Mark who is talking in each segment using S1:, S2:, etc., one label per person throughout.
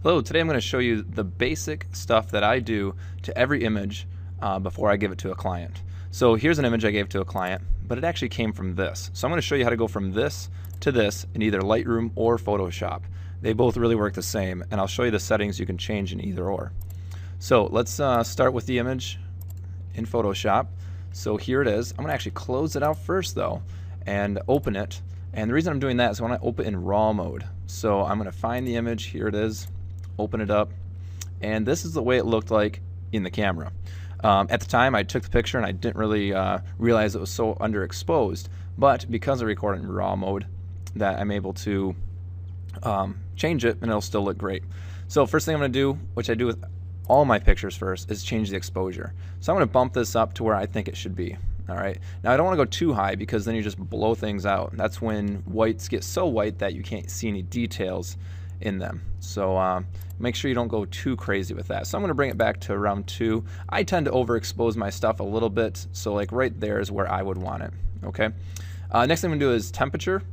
S1: Hello, today I'm going to show you the basic stuff that I do to every image before I give it to a client. So here's an image I gave to a client, but it actually came from this. So I'm going to show you how to go from this to this in either Lightroom or Photoshop. They both really work the same, and I'll show you the settings you can change in either or. So let's start with the image in Photoshop. So here it is. I'm going to actually close it out first though and open it. And the reason I'm doing that is I want to open it in RAW mode. So I'm going to find the image. Here it is. Open it up, and this is the way it looked like in the camera. At the time I took the picture and I didn't really realize it was so underexposed, but because I recorded in RAW mode that I'm able to change it and it'll still look great. So first thing I'm going to do, which I do with all my pictures first, is change the exposure. So I'm going to bump this up to where I think it should be. Alright, now I don't want to go too high because then you just blow things out. That's when whites get so white that you can't see any details in them. So make sure you don't go too crazy with that. So I'm going to bring it back to around 2. I tend to overexpose my stuff a little bit, so like right there is where I would want it. Okay. Next thing I'm going to do is temperature.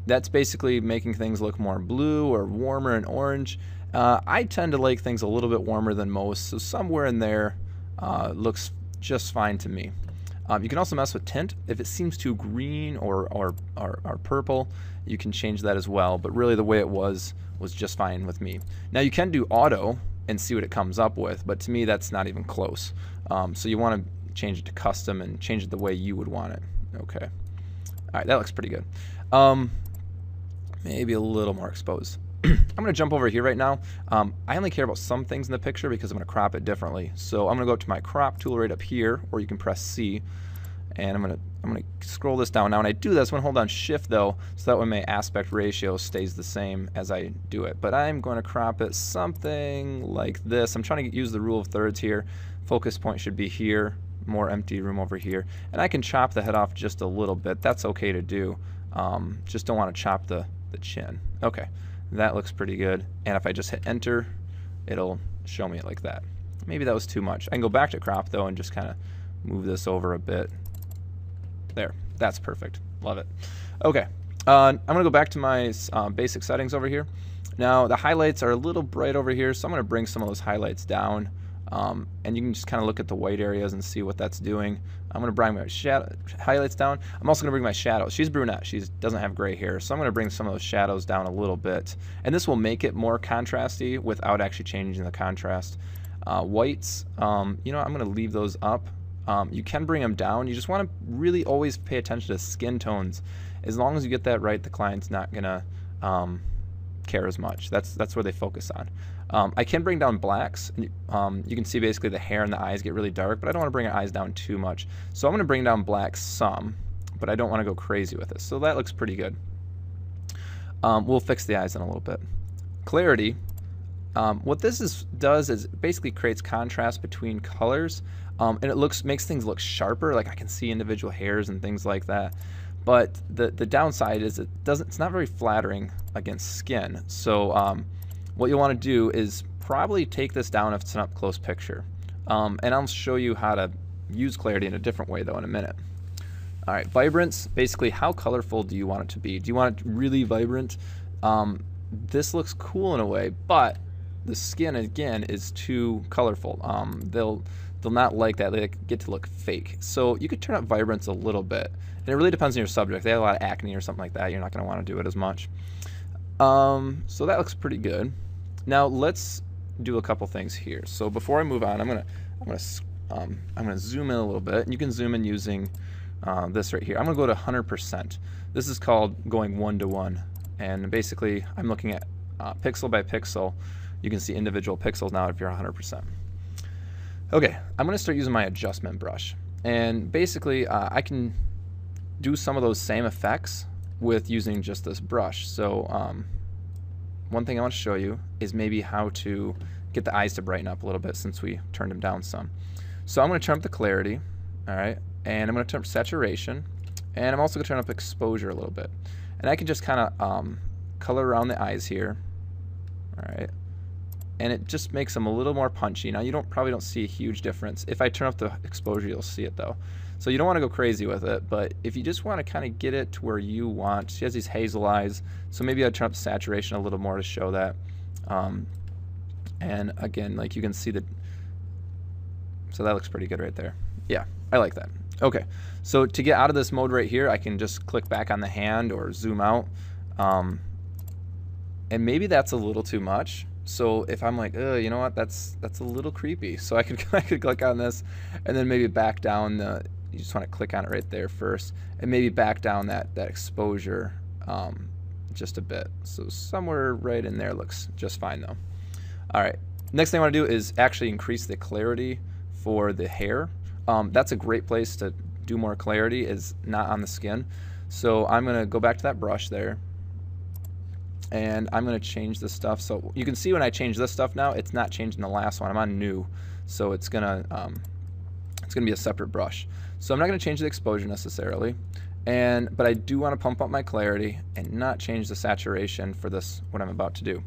S1: That's basically making things look more blue or warmer and orange. I tend to like things a little bit warmer than most, so somewhere in there looks just fine to me. You can also mess with tint. If it seems too green or purple, you can change that as well, but really the way it was just fine with me. Now you can do auto and see what it comes up with, but to me that's not even close. So you want to change it to custom and change it the way you would want it. Okay. Alright, that looks pretty good. Maybe a little more exposed. I'm going to jump over here right now. I only care about some things in the picture because I'm going to crop it differently. So I'm going to go up to my crop tool right up here, or you can press C, and I'm going to scroll this down. Now when I do this, I'm going to hold on Shift though, so that way my aspect ratio stays the same as I do it. But I'm going to crop it something like this. I'm trying to use the rule of thirds here. Focus point should be here, more empty room over here, and I can chop the head off just a little bit. That's okay to do. Just don't want to chop the chin. Okay. That looks pretty good, and if I just hit enter, it'll show me it like that. Maybe that was too much. I can go back to crop though and just kind of move this over a bit. There, that's perfect. Love it. Okay, I'm gonna go back to my basic settings over here. Now the highlights are a little bright over here, so I'm gonna bring some of those highlights down, and you can just kind of look at the white areas and see what that's doing. I'm going to bring my highlights down. I'm also going to bring my shadows. She's brunette. She doesn't have gray hair, so I'm going to bring some of those shadows down a little bit. And this will make it more contrasty without actually changing the contrast. Whites, you know, I'm going to leave those up. You can bring them down. You just want to really always pay attention to skin tones. As long as you get that right, the client's not going to care as much. That's where they focus on. I can bring down blacks. You can see basically the hair and the eyes get really dark, but I don't want to bring our eyes down too much. So I'm going to bring down blacks some, but I don't want to go crazy with this. So that looks pretty good. We'll fix the eyes in a little bit. Clarity. What this does is basically creates contrast between colors, and it makes things look sharper. Like I can see individual hairs and things like that. But the downside is it's not very flattering against skin. So what you'll want to do is probably take this down if it's an up-close picture. And I'll show you how to use clarity in a different way though in a minute. Alright, vibrance, basically how colorful do you want it to be? Do you want it really vibrant? This looks cool in a way, but the skin again is too colorful. They'll not like that. They get to look fake. So you could turn up vibrance a little bit. And it really depends on your subject. If they have a lot of acne or something like that, you're not going to want to do it as much. So that looks pretty good. Now let's do a couple things here. So before I move on, I'm gonna zoom in a little bit. And you can zoom in using this right here. I'm gonna go to 100%. This is called going 1-to-1, and basically I'm looking at pixel by pixel. You can see individual pixels now if you're 100%. Okay, I'm gonna start using my adjustment brush, and basically I can do some of those same effects with using just this brush. So one thing I want to show you is maybe how to get the eyes to brighten up a little bit since we turned them down some. So I'm going to turn up the clarity, alright, and I'm going to turn up saturation, and I'm also going to turn up exposure a little bit. And I can just kind of color around the eyes here, alright, and it just makes them a little more punchy. Now you probably don't see a huge difference. If I turn up the exposure, you'll see it though. So you don't want to go crazy with it, but if you just want to kind of get it to where you want, she has these hazel eyes, so maybe I'd turn up the saturation a little more to show that. And again, like you can see that, so that looks pretty good right there. Yeah, I like that. Okay, so to get out of this mode right here, I can just click back on the hand or zoom out. And maybe that's a little too much. So if I'm like, you know what, that's a little creepy. So I could click on this and then maybe back down the, you just want to click on it right there first, and maybe back down that exposure just a bit. So somewhere right in there looks just fine though. All right, next thing I want to do is actually increase the clarity for the hair. That's a great place to do more clarity, is not on the skin. So I'm going to go back to that brush there, and I'm going to change this stuff. So you can see when I change this stuff now, it's not changing the last one. I'm on new, so it's gonna be a separate brush. So I'm not going to change the exposure necessarily, but I do want to pump up my clarity and not change the saturation for this, what I'm about to do.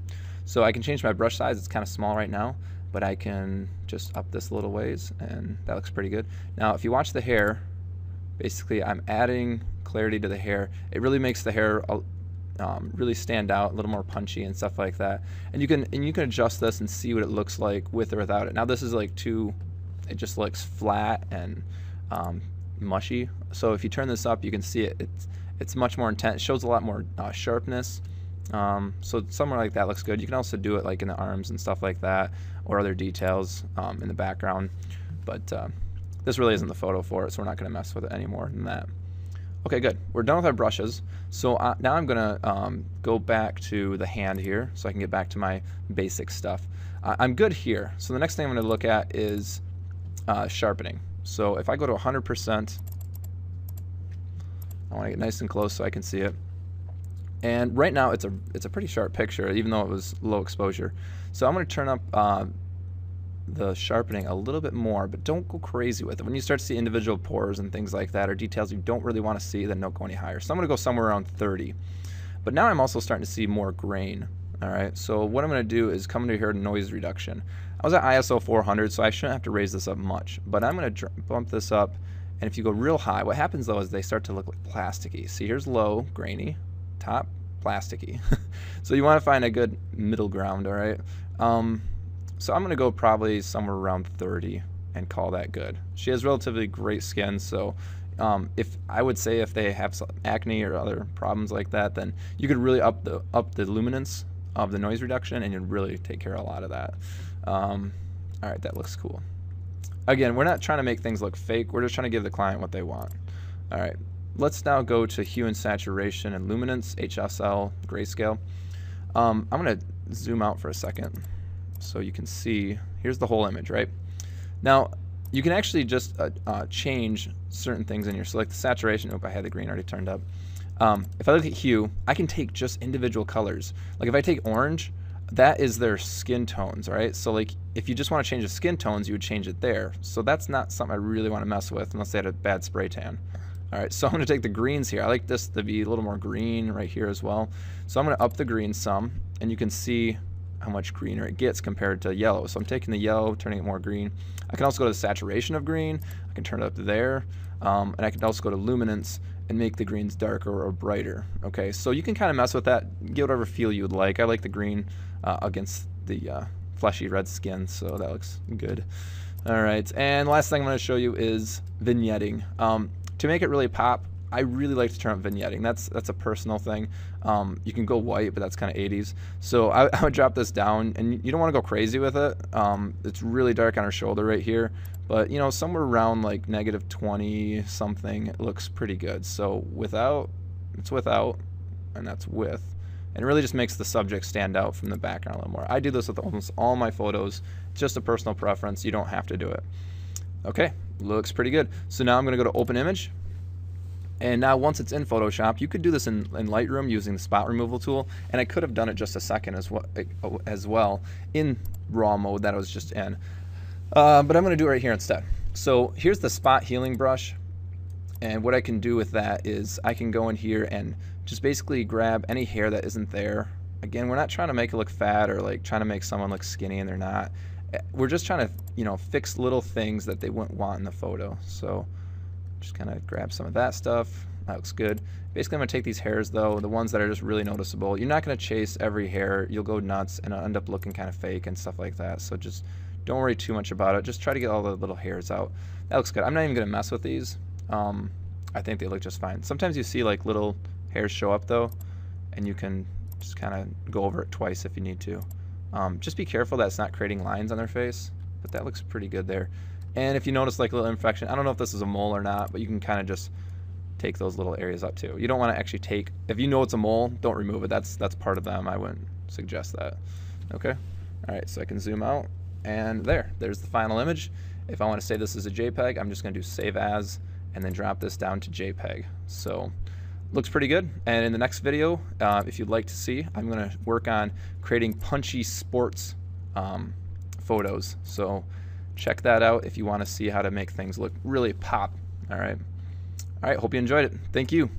S1: So I can change my brush size. It's kind of small right now, but I can just up this a little ways, and that looks pretty good. Now if you watch the hair, basically I'm adding clarity to the hair. It really makes the hair really stand out, a little more punchy and stuff like that. And you can adjust this and see what it looks like with or without it. Now this is like it just looks flat and mushy. So if you turn this up, you can see it's much more intense. It shows a lot more sharpness. So somewhere like that looks good. You can also do it like in the arms and stuff like that, or other details in the background. But this really isn't the photo for it, so we're not going to mess with it any more than that. Okay, good. We're done with our brushes. So now I'm going to go back to the hand here so I can get back to my basic stuff. I'm good here. So the next thing I'm going to look at is sharpening. So if I go to 100%, I want to get nice and close so I can see it. And right now it's a pretty sharp picture, even though it was low exposure. So I'm going to turn up the sharpening a little bit more, but don't go crazy with it. When you start to see individual pores and things like that, or details you don't really want to see, then don't go any higher. So I'm going to go somewhere around 30. But now I'm also starting to see more grain. All right, so what I'm going to do is come into here to noise reduction. I was at ISO 400, so I shouldn't have to raise this up much, but I'm going to bump this up. And if you go real high, what happens though is they start to look like plasticky. See, here's low, grainy, top, plasticky. So you want to find a good middle ground, all right? So I'm going to go probably somewhere around 30 and call that good. She has relatively great skin, so if they have some acne or other problems like that, then you could really up the luminance of the noise reduction, and you'd really take care of a lot of that. All right, that looks cool. Again, we're not trying to make things look fake. We're just trying to give the client what they want. All right, let's now go to hue and saturation and luminance, HSL, grayscale. I'm going to zoom out for a second so you can see. Here's the whole image, right? Now, you can actually just change certain things in here. So like the saturation, I had the green already turned up. If I look at hue, I can take just individual colors. Like if I take orange, that is their skin tones, right? So like if you just want to change the skin tones, you would change it there. So that's not something I really want to mess with unless they had a bad spray tan. All right, so I'm going to take the greens here. I like this to be a little more green right here as well. So I'm going to up the green some, and you can see how much greener it gets compared to yellow. So I'm taking the yellow, turning it more green. I can also go to the saturation of green. I can turn it up to there. And I can also go to luminance and make the greens darker or brighter. Okay, so you can kind of mess with that, get whatever feel you would like. I like the green against the fleshy red skin, so that looks good. All right, and last thing I'm going to show you is vignetting. To make it really pop, I really like to turn up vignetting. That's a personal thing. You can go white, but that's kind of 80s. So I would drop this down, and you don't want to go crazy with it. It's really dark on her shoulder right here, but you know, somewhere around like -20 something, it looks pretty good. So without, it's without, and that's with, and it really just makes the subject stand out from the background a little more. I do this with almost all my photos. It's just a personal preference. You don't have to do it. Okay, looks pretty good. So now I'm going to go to Open Image. And now once it's in Photoshop, you could do this in Lightroom using the spot removal tool, and I could have done it just a second as well in raw mode that I was just in. But I'm going to do it right here instead. So here's the spot healing brush, and what I can do with that is I can go in here and just basically grab any hair that isn't there. Again, we're not trying to make it look fat or like trying to make someone look skinny and they're not. We're just trying to, you know, fix little things that they wouldn't want in the photo. So just kind of grab some of that stuff. That looks good. Basically, I'm going to take these hairs, though, the ones that are just really noticeable. You're not going to chase every hair. You'll go nuts, and it'll end up looking kind of fake and stuff like that. So just don't worry too much about it. Just try to get all the little hairs out. That looks good. I'm not even going to mess with these. I think they look just fine. Sometimes you see like little hairs show up, though, and you can just kind of go over it twice if you need to. Just be careful that it's not creating lines on their face, but that looks pretty good there. And if you notice like a little infection, I don't know if this is a mole or not, but you can kind of just take those little areas up too. You don't want to actually take, if you know it's a mole, don't remove it. That's part of them. I wouldn't suggest that. Okay. All right, so I can zoom out, and there's the final image. If I want to say this is a JPEG, I'm just going to do save as and then drop this down to JPEG. So looks pretty good. And in the next video, if you'd like to see, I'm going to work on creating punchy sports photos. So check that out if you want to see how to make things look really pop. All right. Hope you enjoyed it. Thank you.